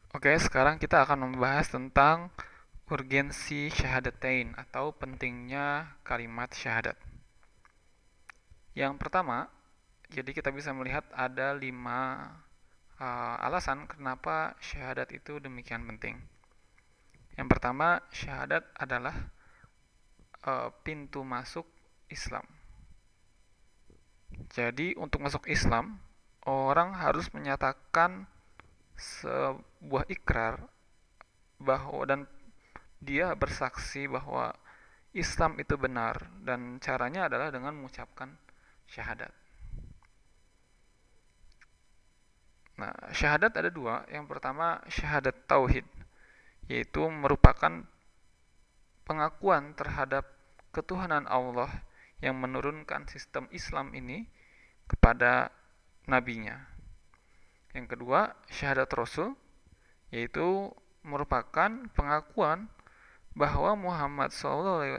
Oke, sekarang kita akan membahas tentang urgensi syahadatain atau pentingnya kalimat syahadat. Yang pertama, jadi kita bisa melihat ada 5 alasan kenapa syahadat itu demikian penting. Yang pertama, syahadat adalah pintu masuk Islam. Jadi untuk masuk Islam, orang harus menyatakan sebuah ikrar bahwa dan dia bersaksi bahwa Islam itu benar dan caranya adalah dengan mengucapkan syahadat. Nah, syahadat ada dua. Yang pertama syahadat tauhid, yaitu merupakan pengakuan terhadap ketuhanan Allah yang menurunkan sistem Islam ini kepada nabinya. Yang kedua syahadat Rasul, yaitu merupakan pengakuan bahwa Muhammad SAW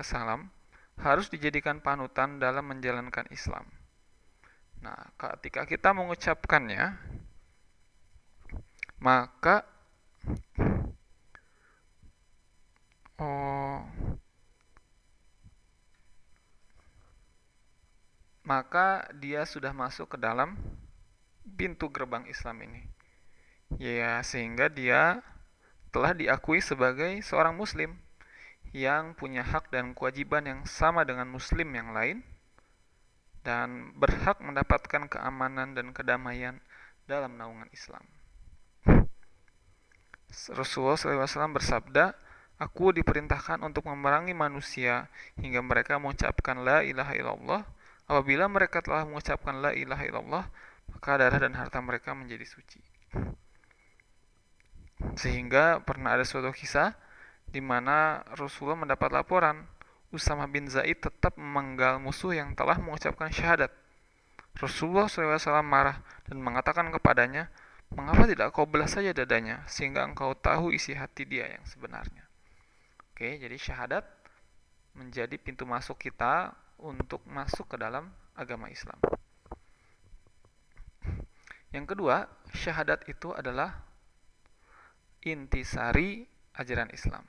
harus dijadikan panutan dalam menjalankan Islam. Nah, ketika kita mengucapkannya, maka oh, maka dia sudah masuk ke dalam pintu gerbang Islam ini. Ya, sehingga dia telah diakui sebagai seorang muslim yang punya hak dan kewajiban yang sama dengan muslim yang lain dan berhak mendapatkan keamanan dan kedamaian dalam naungan Islam. Rasulullah SAW bersabda, "Aku diperintahkan untuk memerangi manusia hingga mereka mengucapkan la ilaha illallah. Apabila mereka telah mengucapkan la ilaha illallah, maka darah dan harta mereka menjadi suci." Sehingga pernah ada suatu kisah di mana Rasulullah mendapat laporan Usamah bin Zaid tetap memenggal musuh yang telah mengucapkan syahadat. Rasulullah SAW marah dan mengatakan kepadanya, "Mengapa tidak kau belah saja dadanya, sehingga engkau tahu isi hati dia yang sebenarnya?" Oke, jadi syahadat menjadi pintu masuk kita untuk masuk ke dalam agama Islam. Yang kedua, syahadat itu adalah intisari ajaran Islam.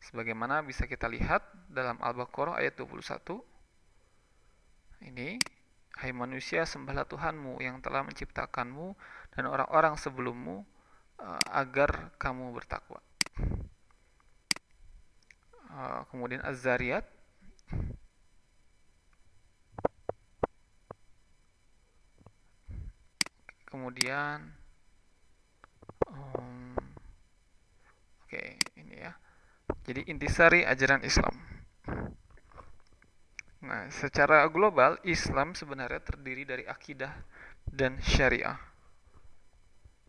Sebagaimana bisa kita lihat dalam Al-Baqarah ayat 21, ini, "Hai manusia, sembahlah Tuhanmu yang telah menciptakanmu dan orang-orang sebelummu agar kamu bertakwa." Kemudian Az-Zariyat, kemudian um, oke, ini ya. Jadi intisari ajaran Islam. Nah, secara global Islam sebenarnya terdiri dari akidah dan syariah.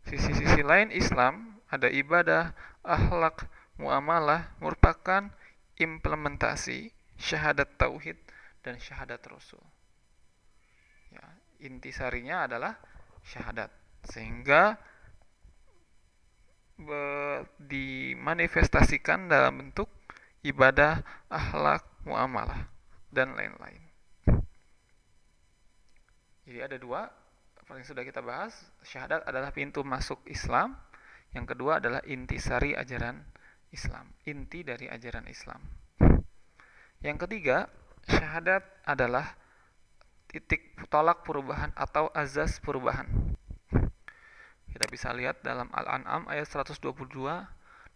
Sisi-sisi lain Islam ada ibadah, akhlak, muamalah merupakan implementasi syahadat tauhid dan syahadat rasul. Ya, intisarinya adalah syahadat. Sehingga dimanifestasikan dalam bentuk ibadah, akhlak, muamalah dan lain-lain. Jadi ada dua, yang sudah kita bahas. Syahadat adalah pintu masuk Islam. Yang kedua adalah intisari ajaran Islam, inti dari ajaran Islam. Yang ketiga, syahadat adalah titik tolak perubahan atau azas perubahan. Kita bisa lihat dalam Al-An'am ayat 122,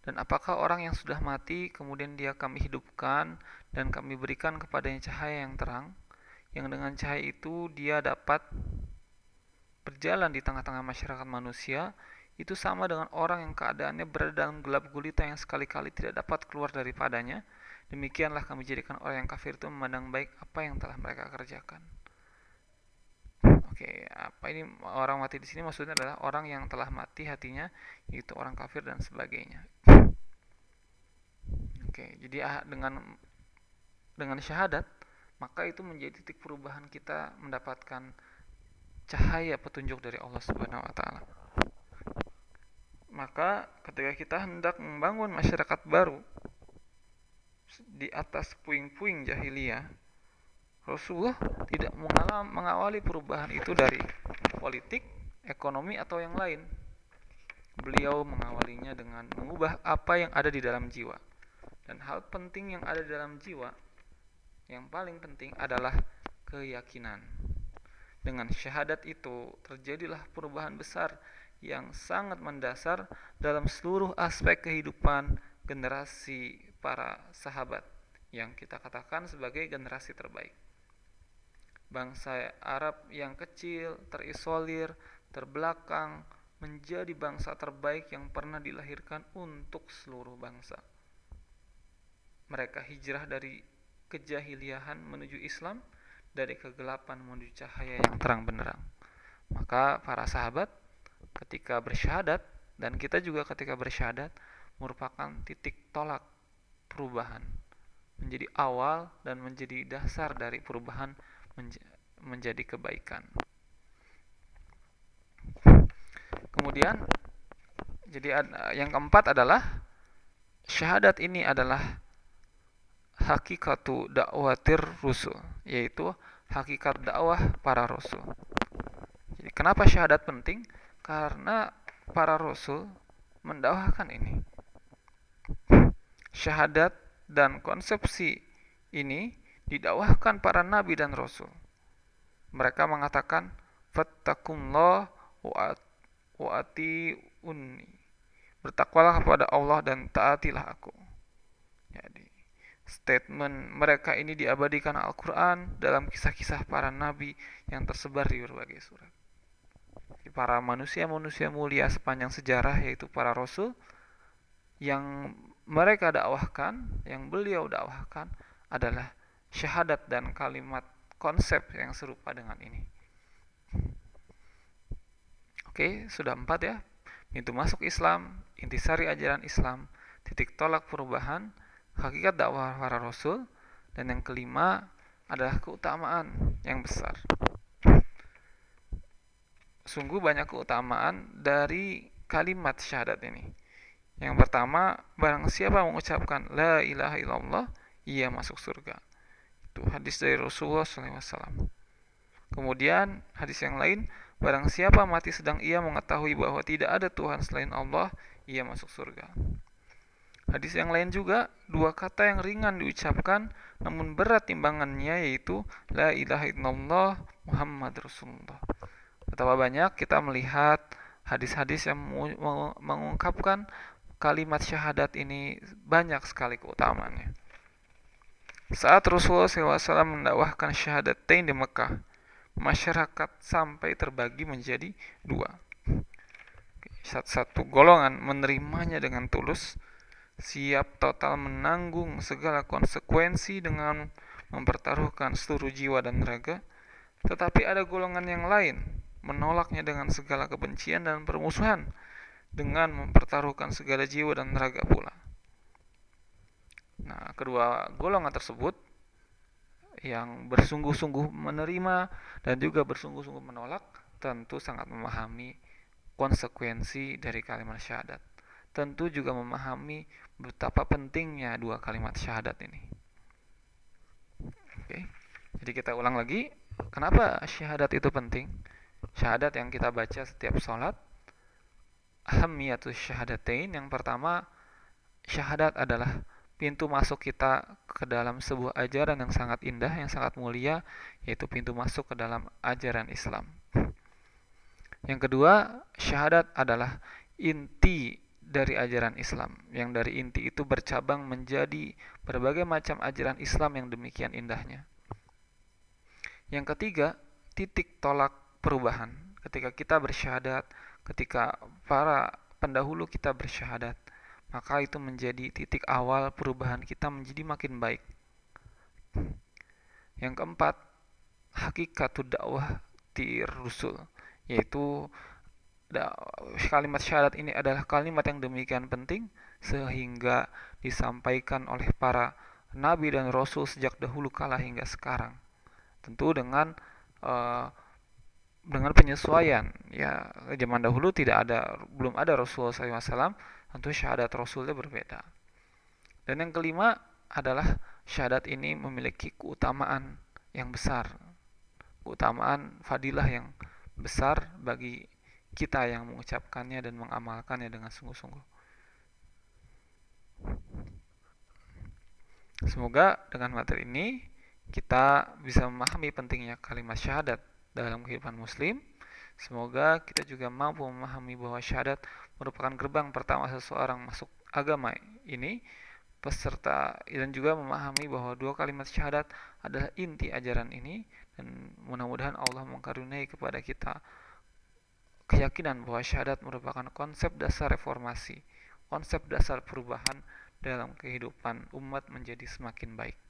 "Dan apakah orang yang sudah mati kemudian dia kami hidupkan dan kami berikan kepadanya cahaya yang terang, yang dengan cahaya itu dia dapat berjalan di tengah-tengah masyarakat manusia, itu sama dengan orang yang keadaannya berada dalam gelap gulita yang sekali-kali tidak dapat keluar daripadanya. Demikianlah kami jadikan orang yang kafir itu memandang baik apa yang telah mereka kerjakan." Oke, apa ini orang mati di sini maksudnya adalah orang yang telah mati hatinya, yaitu orang kafir dan sebagainya. Oke, jadi dengan syahadat maka itu menjadi titik perubahan kita mendapatkan cahaya petunjuk dari Allah Subhanahu wa taala. Maka ketika kita hendak membangun masyarakat baru di atas puing-puing jahiliyah, Rasulullah tidak mengawali perubahan itu dari politik, ekonomi atau yang lain. beliau mengawalinya dengan mengubah apa yang ada di dalam jiwa. Dan hal penting yang ada di dalam jiwa, yang paling penting adalah keyakinan. Dengan syahadat itu terjadilah perubahan besar yang sangat mendasar dalam seluruh aspek kehidupan generasi para sahabat yang kita katakan sebagai generasi terbaik. Bangsa Arab yang kecil, terisolir, terbelakang, menjadi bangsa terbaik yang pernah dilahirkan untuk seluruh bangsa. Mereka hijrah dari kejahiliahan menuju Islam, dari kegelapan menuju cahaya yang terang benderang. Maka para sahabat ketika bersyahadat, dan kita juga ketika bersyahadat, merupakan titik tolak perubahan, menjadi awal dan menjadi dasar dari perubahan menjadi kebaikan. Kemudian jadi yang keempat adalah syahadat ini adalah hakikatu dakwatir rusul, yaitu hakikat dakwah para rasul. Jadi kenapa syahadat penting? Karena para rasul mendakwahkan ini. Syahadat dan konsepsi ini didakwahkan para nabi dan rasul. Mereka mengatakan fattakullah wa ati'unni. Bertakwalah kepada Allah dan taatilah aku. Jadi statement mereka ini diabadikan Al-Quran dalam kisah-kisah para nabi yang tersebar di berbagai surat. Para manusia-manusia mulia sepanjang sejarah, yaitu para rasul, yang mereka dakwahkan, yang beliau dakwahkan adalah syahadat dan kalimat konsep yang serupa dengan ini. Oke, sudah 4 ya. Pintu masuk Islam, intisari ajaran Islam, titik tolak perubahan, hakikat dakwah para rasul, dan yang kelima adalah keutamaan yang besar. Sungguh banyak keutamaan dari kalimat syahadat ini. Yang pertama, barang siapa mengucapkan la ilaha illallah, ia masuk surga. Itu hadis dari Rasulullah SAW. Kemudian hadis yang lain, barang siapa mati sedang ia mengetahui bahwa tidak ada Tuhan selain Allah, ia masuk surga. Hadis yang lain juga, dua kata yang ringan diucapkan namun berat timbangannya, yaitu la ilaha illallah Muhammad Rasulullah. Betapa banyak kita melihat hadis-hadis yang mengungkapkan kalimat syahadat ini, banyak sekali keutamaannya. Saat Rasulullah SAW mendakwahkan syahadatain di Mekah, masyarakat sampai terbagi menjadi dua. Satu golongan menerimanya dengan tulus, siap total menanggung segala konsekuensi dengan mempertaruhkan seluruh jiwa dan raga. Tetapi ada golongan yang lain menolaknya dengan segala kebencian dan permusuhan, dengan mempertaruhkan segala jiwa dan raga pula. Nah, kedua golongan tersebut yang bersungguh-sungguh menerima dan juga bersungguh-sungguh menolak tentu sangat memahami konsekuensi dari kalimat syahadat. Tentu juga memahami betapa pentingnya dua kalimat syahadat ini. Oke. Jadi kita ulang lagi, kenapa syahadat itu penting? Syahadat yang kita baca setiap sholat, ahamiyatus syahadatain. Yang pertama, syahadat adalah pintu masuk kita ke dalam sebuah ajaran yang sangat indah, yang sangat mulia, yaitu pintu masuk ke dalam ajaran Islam. Yang kedua, syahadat adalah inti dari ajaran Islam, yang dari inti itu bercabang menjadi berbagai macam ajaran Islam yang demikian indahnya. Yang ketiga, titik tolak perubahan. Ketika kita bersyahadat, ketika para pendahulu kita bersyahadat, maka itu menjadi titik awal perubahan kita menjadi makin baik. Yang keempat, hakikatud dakwah tir rusul, yaitu kalimat syahadat ini adalah kalimat yang demikian penting sehingga disampaikan oleh para nabi dan rasul sejak dahulu kala hingga sekarang. Tentu dengan penyesuaian, ya, zaman dahulu belum ada Rasulullah SAW, tentu syahadat Rasulnya berbeda. Dan yang kelima adalah syahadat ini memiliki keutamaan yang besar, keutamaan fadilah yang besar bagi kita yang mengucapkannya dan mengamalkannya dengan sungguh-sungguh. Semoga dengan materi ini kita bisa memahami pentingnya kalimat syahadat dalam kehidupan muslim. Semoga kita juga mampu memahami bahwa syahadat merupakan gerbang pertama seseorang masuk agama ini, peserta, dan juga memahami bahwa dua kalimat syahadat adalah inti ajaran ini, dan mudah-mudahan Allah mengkaruniai kepada kita keyakinan bahwa syahadat merupakan konsep dasar reformasi, konsep dasar perubahan dalam kehidupan umat menjadi semakin baik.